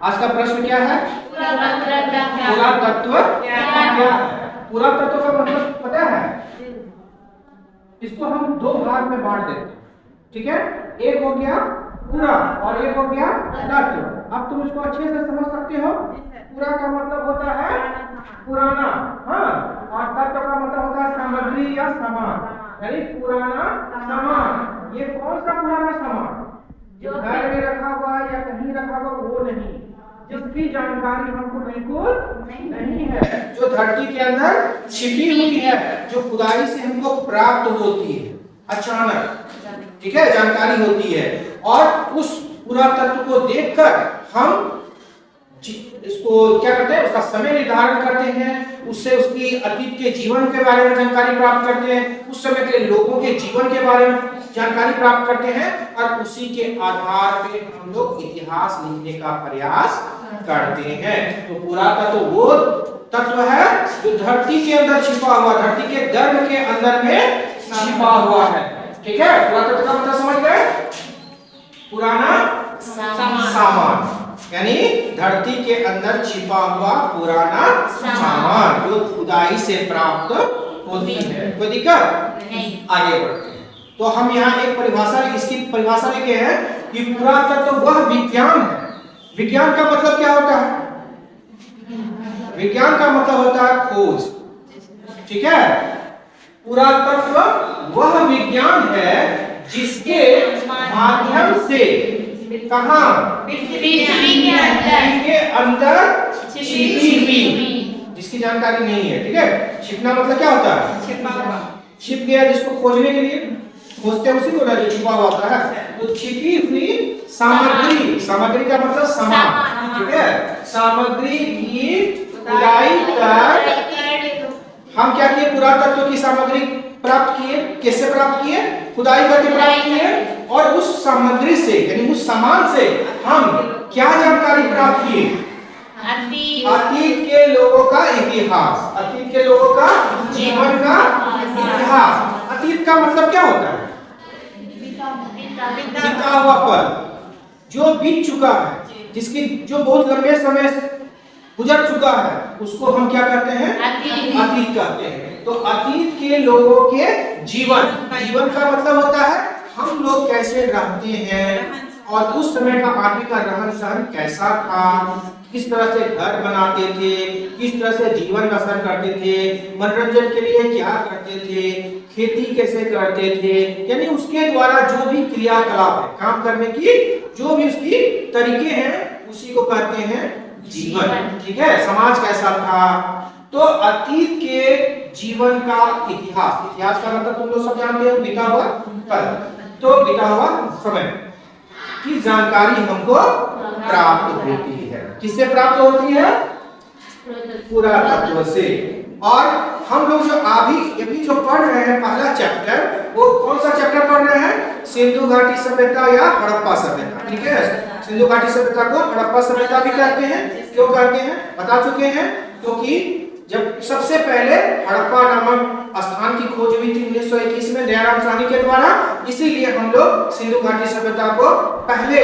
आज का प्रश्न क्या है? पुरातत्व क्या है? पुरातत्व का मतलब पता है? इसको हम दो भाग में बांट देते हैं, ठीक है? एक हो गया पूरा और एक हो गया तत्व। अब तुम इसको अच्छे से समझ सकते हो। पूरा का मतलब होता है पुराना, हाँ, और तत्व का मतलब होता है सामग्री या सामान, यानी पुराना सामान। ये कौन सा पुराना सामान? जो घर में रखा हुआ है या कहीं रखा हुआ, वो नहीं, जिसकी जानकारी हमको बिल्कुल नहीं है, जो धरती के अंदर छिपी हुई है, जो खुदाई से हमको प्राप्त होती है अचानक, ठीक है, जानकारी होती है। और उस पुरातत्व को देखकर हम इसको क्या करते हैं, उसका समय निर्धारण करते हैं, उससे उसकी अतीत के जीवन के बारे में जानकारी प्राप्त करते हैं, उस समय के लोगों के जीवन के बारे में जानकारी प्राप्त करते हैं, और उसी के आधार पे हम लोग इतिहास लिखने का प्रयास करते हैं। तो पुरातत्व वो तत्व है जो धरती के अंदर छिपा हुआ, धरती के गर्भ के अंदर में छिपा हुआ है, ठीक है? पुरातत्व का मतलब समझ गए? पुराना सामान, यानी धरती के अंदर छिपा हुआ पुराना सामान जो खुदाई से प्राप्त होती है। कोई दिक्कत नहीं? आगे बढ़ते हैं। तो हम यहाँ एक परिभाषा, इसकी परिभाषा लिखे हैं कि पुरातत्व वह विज्ञान है। विज्ञान का मतलब क्या होता है? विज्ञान का मतलब होता है खोज, ठीक है? पुरातत्व वह विज्ञान है जिसके माध्यम से कहाँ? पृथ्वी के अंदर छिपी हुई, जिसकी जानकारी नहीं है, ठीक है? छिपना मतलब क्या होता है? छिप गया, जिसको खोजने के लिए खोजते हैं उसी को ना, जो छिपा हुआ होता है। तो छिपी हुई सामग्री, सामग्री का मतलब सामान, ठीक है? सामग्री की खुदाई कर हम क्या किए? पुरातत्व की सामग्री प्राप्त किए। कैसे प्राप्त किए? खुदाई करके प्राप्त किए। और उस सामग्री से, यानी उस सामान से हम क्या जानकारी प्राप्त किए? अतीत के लोगों का इतिहास, अतीत के लोगों का जीवन का इतिहास। अतीत का मतलब क्या होता है? बीता हुआ पल, जो बीत चुका है, जिसकी जो बहुत लंबे समय से गुजर चुका है, उसको हम क्या कहते हैं? अतीत कहते हैं। तो अतीत के लोगों के जीवन, जीवन का मतलब होता है हम लोग कैसे रहते हैं, और उस समय का आदमी का रहन सहन कैसा था, किस तरह से घर बनाते थे, किस तरह से जीवन बसर करते थे, मनोरंजन के लिए क्या करते थे, खेती कैसे करते थे, यानी उसके द्वारा जो भी क्रियाकलाप है, काम करने की जो भी उसकी तरीके हैं, उसी को कहते हैं जीवन, ठीक है? समाज कैसा था। तो अतीत के जीवन का इतिहास, इतिहास का मतलब तुम लोग सब जानते हो, बीता हुआ कल, तो बीता हुआ समय की जानकारी हमको प्राप्त होती है। किससे प्राप्त होती है? पुरातत्व से। और हम लोग जो अभी जो पढ़ रहे हैं पहला चैप्टर, वो कौन सा चैप्टर पढ़ रहे हैं? सिंधु घाटी सभ्यता या हड़प्पा सभ्यता, ठीक है? सिंधु घाटी सभ्यता को हड़प्पा सभ्यता भी कहते हैं। क्यों कहते हैं बता चुके हैं, क्योंकि जब सबसे पहले हड़प्पा नामक स्थान की खोज हुई थी 1921 में दयाराम साहनी के द्वारा, इसीलिए हम लोग सिंधु घाटी सभ्यता को पहले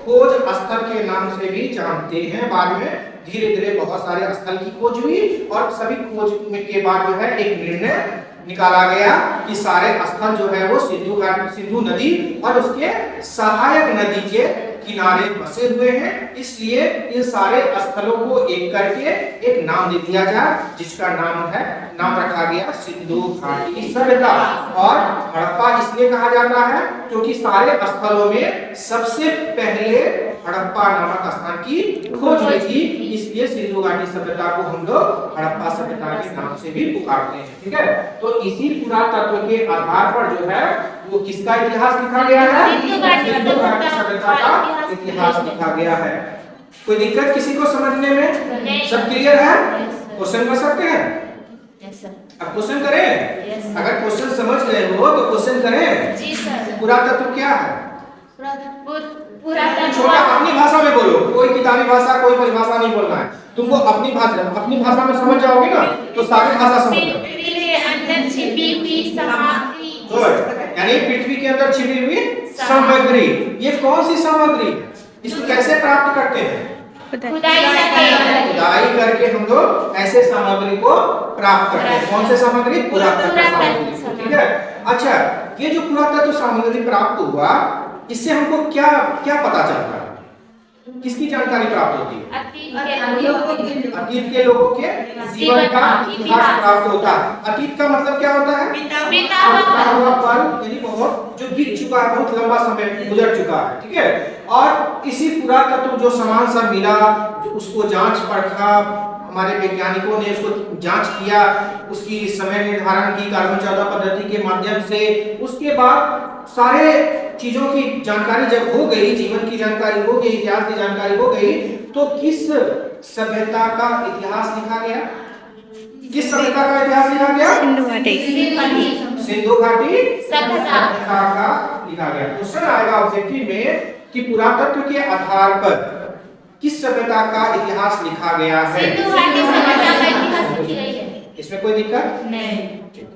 खोज स्थल के नाम से भी जानते हैं। बाद में धीरे धीरे बहुत सारे स्थल की खोज हुई, और सभी खोज के बाद जो है एक निर्णय निकाला गया कि सारे स्थल जो है वो सिंधु नदी और उसके सहायक नदी के किनारे बसे हुए हैं, इसलिए इन सारे स्थलों को एक करके एक नाम दे दिया जाए, जिसका नाम रखा गया सिंधु घाटी सभ्यता। और हड़प्पा इसलिए कहा जाता है क्योंकि सारे स्थलों में सबसे पहले हड़प्पा नामक स्थान की खोज हुई थी, इसलिए सिंधु घाटी सभ्यता को हम लोग हड़प्पा सभ्यता के नाम से भी पुकारते हैं, ठीक है? तो इसी पुरातत्व के आधार पर जो है वो किसका इतिहास लिखा गया है? सिंधु घाटी सभ्यता का इतिहास लिखा गया है। कोई दिक्कत किसी को समझने में? सब क्लियर है? क्वेश्चन कर सकते हैं? अब क्वेश्चन करें। अगर क्वेश्चन समझ गए हो तो क्वेश्चन करें। जी सर। पुरातत्व क्या है? छोटा अपनी भाषा में बोलो, कोई किताबी भाषा कोई परिभाषा नहीं बोलना है तुमको। अपनी भाषा में समझ जाओगे ना तो सारी भाषा समझ जाओगे। यानी पृथ्वी के अंदर छिपी हुई सामग्री। ये कौन सी सामग्री? इसको कैसे प्राप्त करते हैं? खुदाई करके हम लोग ऐसे सामग्री को प्राप्त करते हैं। कौन से सामग्री? पुरातत्व सामग्री। ठीक है। अच्छा, ये जो पुरातत्व सामग्री प्राप्त हुआ, इससे हमको क्या क्या पता चलता है? किसकी जानकारी प्राप्त होती है? अतीत के लोगों के जीवन का इतिहास प्राप्त होता है। अतीत का मतलब क्या होता है? बीता हुआ पल, यानी बहुत जो बीत चुका है, बहुत लंबा समय गुजर चुका है। ठीक है। और इसी पुरातत्व जो सामान सब मिला, उसको जांच परखा, हमारे वैज्ञानिकों ने उसको जांच किया, उसकी समय निर्धारण की कार्बन 14 पद्धति के माध्यम से। उसके बाद सारे चीजों की जानकारी जब हो गई, जीवन की जानकारी हो गई, इतिहास की जानकारी हो गई, तो किस सभ्यता का इतिहास लिखा गया? किस सभ्यता का इतिहास लिखा गया? सिंधु घाटी सभ्यता का लिखा गया। क्वेश्चन आएगा ऑब्जेक्टिव में कि पुरातत्व के आधार पर किस सभ्यता का इतिहास लिखा गया है? सिंधु घाटी सभ्यता का इतिहास लिखा गया है। इसमें कोई दिक्कत नहीं।